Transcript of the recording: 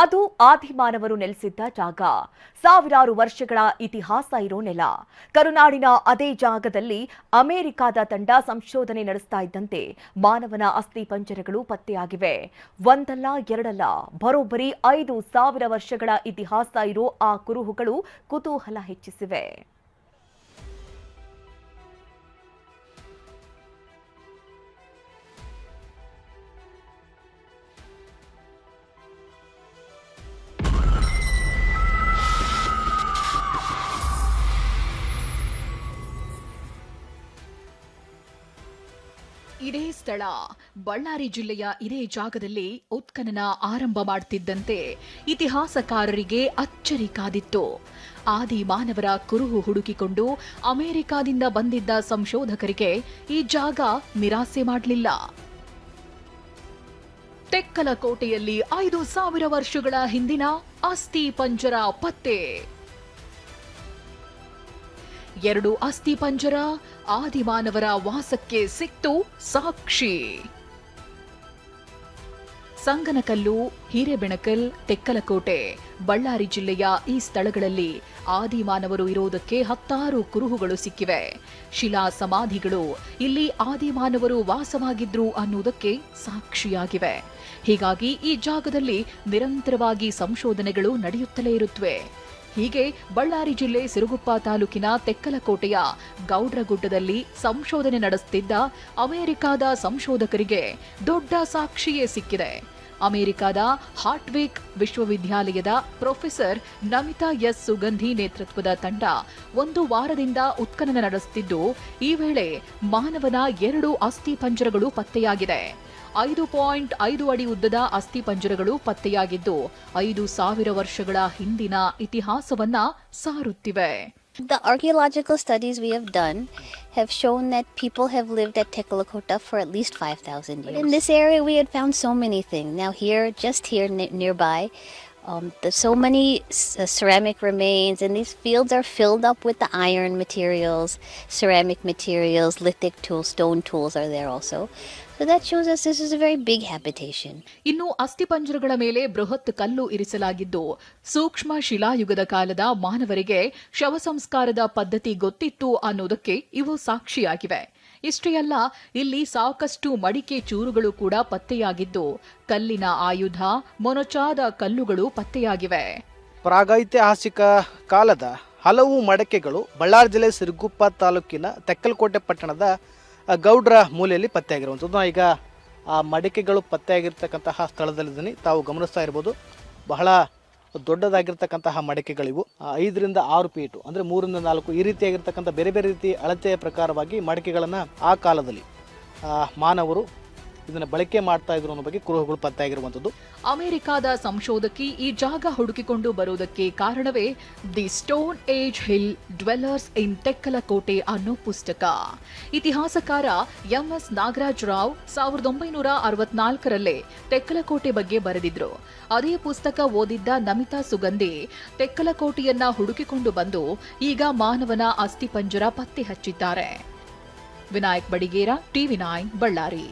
ಅದು ಆದಿಮಾನವರು ನೆಲೆಸಿದ್ದ ಜಾಗ. ಸಾವಿರಾರು ವರ್ಷಗಳ ಇತಿಹಾಸ ಇರೋ ನೆಲ. ಕರುನಾಡಿನ ಅದೇ ಜಾಗದಲ್ಲಿ ಅಮೆರಿಕದ ತಂಡ ಸಂಶೋಧನೆ ನಡೆಸ್ತಾ ಇದ್ದಂತೆ ಮಾನವನ ಅಸ್ಥಿ ಪಂಜರಗಳು ಪತ್ತೆಯಾಗಿವೆ. ಒಂದಲ್ಲ ಎರಡಲ್ಲ, ಬರೋಬ್ಬರಿ 5,000 ವರ್ಷಗಳ ಇತಿಹಾಸ ಇರೋ ಆ ಕುರುಹುಗಳು ಕುತೂಹಲ ಹೆಚ್ಚಿಸಿವೆ. ಇದೇ ಸ್ಥಳ ಬಳ್ಳಾರಿ ಜಿಲ್ಲೆಯ ಇದೇ ಜಾಗದಲ್ಲಿ ಉತ್ಖನನ ಆರಂಭ ಮಾಡುತ್ತಿದ್ದಂತೆ ಇತಿಹಾಸಕಾರರಿಗೆ ಅಚ್ಚರಿ ಕಾದಿತ್ತು. ಆದಿ ಮಾನವರ ಕುರುಹು ಹುಡುಕಿಕೊಂಡು ಅಮೆರಿಕಾದಿಂದ ಬಂದಿದ್ದ ಸಂಶೋಧಕರಿಗೆ ಈ ಜಾಗ ನಿರಾಸೆ ಮಾಡಲಿಲ್ಲ. ತೆಕ್ಕಲಕೋಟೆಯಲ್ಲಿ 5,000 ವರ್ಷಗಳ ಹಿಂದಿನ ಅಸ್ಥಿ ಪಂಜರ ಪತ್ತೆ. 2 ಅಸ್ಥಿ ಪಂಜರ ಆದಿಮಾನವರ ವಾಸಕ್ಕೆ ಸಿಕ್ತು ಸಾಕ್ಷಿ. ಸಂಗನಕಲ್ಲು, ಹಿರೇಬೆಣಕಲ್, ತೆಕ್ಕಲಕೋಟೆ, ಬಳ್ಳಾರಿ ಜಿಲ್ಲೆಯ ಈ ಸ್ಥಳಗಳಲ್ಲಿ ಆದಿಮಾನವರು ಇರೋದಕ್ಕೆ 10 ಕುರುಹುಗಳು ಸಿಕ್ಕಿವೆ. ಶಿಲಾ ಸಮಾಧಿಗಳು ಇಲ್ಲಿ ಆದಿಮಾನವರು ವಾಸವಾಗಿದ್ರು ಅನ್ನುವುದಕ್ಕೆ ಸಾಕ್ಷಿಯಾಗಿವೆ. ಹೀಗಾಗಿ ಈ ಜಾಗದಲ್ಲಿ ನಿರಂತರವಾಗಿ ಸಂಶೋಧನೆಗಳು ನಡೆಯುತ್ತಲೇ ಇರುತ್ತವೆ. ಹೀಗೆ ಬಳ್ಳಾರಿ ಜಿಲ್ಲೆ ಸಿರುಗುಪ್ಪ ತಾಲೂಕಿನ ತೆಕ್ಕಲಕೋಟೆಯ ಗೌಡ್ರಗುಡ್ಡದಲ್ಲಿ ಸಂಶೋಧನೆ ನಡೆಸುತ್ತಿದ್ದ ಅಮೆರಿಕದ ಸಂಶೋಧಕರಿಗೆ ದೊಡ್ಡ ಸಾಕ್ಷಿಯೇ ಸಿಕ್ಕಿದೆ. ಅಮೆರಿಕದ ಹಾರ್ಟ್ವಿಕ್ ವಿಶ್ವವಿದ್ಯಾಲಯದ ಪ್ರೊಫೆಸರ್ ನಮಿತಾ ಎಸ್ ಸುಗಂಧಿ ನೇತೃತ್ವದ ತಂಡ 1 ವಾರದಿಂದ ಉತ್ಖನನ ನಡೆಸುತ್ತಿದ್ದು, ಈ ವೇಳೆ ಮಾನವನ 2 ಅಸ್ಥಿ ಪಂಜರಗಳು ಪತ್ತೆಯಾಗಿದೆ. 5.5 ಅಡಿ ಉದ್ದದ ಅಸ್ಥಿ ಪಂಜರಗಳು ಪತ್ತೆಯಾಗಿದ್ದು 5,000 ವರ್ಷಗಳ ಹಿಂದಿನ ಇತಿಹಾಸವನ್ನ ಸಾರುತ್ತಿವೆ. The archaeological studies we have done have shown that people have lived at Teckalakota for at least 5,000 years. In this area we had found so many things. Now here, just here nearby, there's so many ceramic remains, and these fields are filled up with the iron materials, ceramic materials, lithic tools, stone tools are there also. So that shows us this is a very big habitation. ಇನ್ನು ಅಸ್ಥಿಪಂಜರಗಳ ಮೇಲೆ ಬೃಹತ್ ಕಲ್ಲು ಇರಿಸಲಾಗಿದ್ದು, ಸೂಕ್ಷ್ಮ ಶಿಲಾಯುಗದ ಕಾಲದ ಮಾನವರಿಗೆ ಶವ ಸಂಸ್ಕಾರದ ಪದ್ಧತಿ ಗೊತ್ತಿತ್ತು ಅನ್ನೋದಕ್ಕೆ ಇವು ಸಾಕ್ಷಿಯಾಗಿವೆ. ಇಷ್ಟೇ ಅಲ್ಲ, ಇಲ್ಲಿ ಸಾಕಷ್ಟು ಮಡಿಕೆ ಚೂರುಗಳು ಕೂಡ ಪತ್ತೆಯಾಗಿದ್ದು, ಕಲ್ಲಿನ ಆಯುಧ, ಮೊನಚಾದ ಕಲ್ಲುಗಳು ಪತ್ತೆಯಾಗಿವೆ. ಪ್ರಾಗೈತಿಹಾಸಿಕ ಕಾಲದ ಹಲವು ಮಡಕೆಗಳು ಬಳ್ಳಾರಿ ಜಿಲ್ಲೆ ಸಿರುಗುಪ್ಪ ತಾಲೂಕಿನ ತೆಕ್ಕಲಕೋಟೆ ಪಟ್ಟಣದ ಗೌಡ್ರ ಮೂಲೆಯಲ್ಲಿ ಪತ್ತೆಯಾಗಿರುವಂಥದ್ದು. ಈಗ ಆ ಮಡಿಕೆಗಳು ಪತ್ತೆಯಾಗಿರ್ತಕ್ಕಂತಹ ಸ್ಥಳದಲ್ಲಿದ್ದೀನಿ. ತಾವು ಗಮನಿಸ್ತಾ ಇರ್ಬೋದು, ಬಹಳ ದೊಡ್ಡದಾಗಿರ್ತಕ್ಕಂತಹ ಮಡಿಕೆಗಳಿವು. 5 ರಿಂದ 6 ಫೀಟು ಅಂದರೆ 3 ರಿಂದ 4 ಈ ರೀತಿಯಾಗಿರ್ತಕ್ಕಂಥ ಬೇರೆ ಬೇರೆ ರೀತಿ ಅಳತೆಯ ಪ್ರಕಾರವಾಗಿ ಮಡಿಕೆಗಳನ್ನು ಆ ಕಾಲದಲ್ಲಿ ಮಾನವರು ಇದನ್ನು ಬಳಕೆ ಮಾಡ್ತಾ ಇದ್ರು ಅನ್ನೋ ಬಗ್ಗೆ ಕುರುಹುಗಳು ಪತ್ತೆಯಾಗಿರುವಂಥದ್ದು. ಅಮೆರಿಕದ ಸಂಶೋಧಕಿ ಈ ಜಾಗ ಹುಡುಕಿಕೊಂಡು ಬರುವುದಕ್ಕೆ ಕಾರಣವೇ the stone age hill dwellers in Tekkalakote ಅನ್ನೋ ಪುಸ್ತಕ. ಇತಿಹಾಸಕಾರ ಎಂಎಸ್ ನಾಗರಾಜ್ ರಾವ್ 1964ರಲ್ಲೇ ತೆಕ್ಕಲಕೋಟೆ ಬಗ್ಗೆ ಬರೆದಿದ್ರು. ಅದೇ ಪುಸ್ತಕ ಓದಿದ್ದ ನಮಿತಾ ಸುಗಂಧಿ ತೆಕ್ಕಲಕೋಟೆಯನ್ನ ಹುಡುಕಿಕೊಂಡು ಬಂದು ಈಗ ಮಾನವನ ಅಸ್ಥಿಪಂಜರ ಪತ್ತೆ ಹಚ್ಚಿದ್ದಾರೆ. ವಿನಾಯಕ್ ಬಡಿಗೇರ, TV9 ಬಳ್ಳಾರಿ.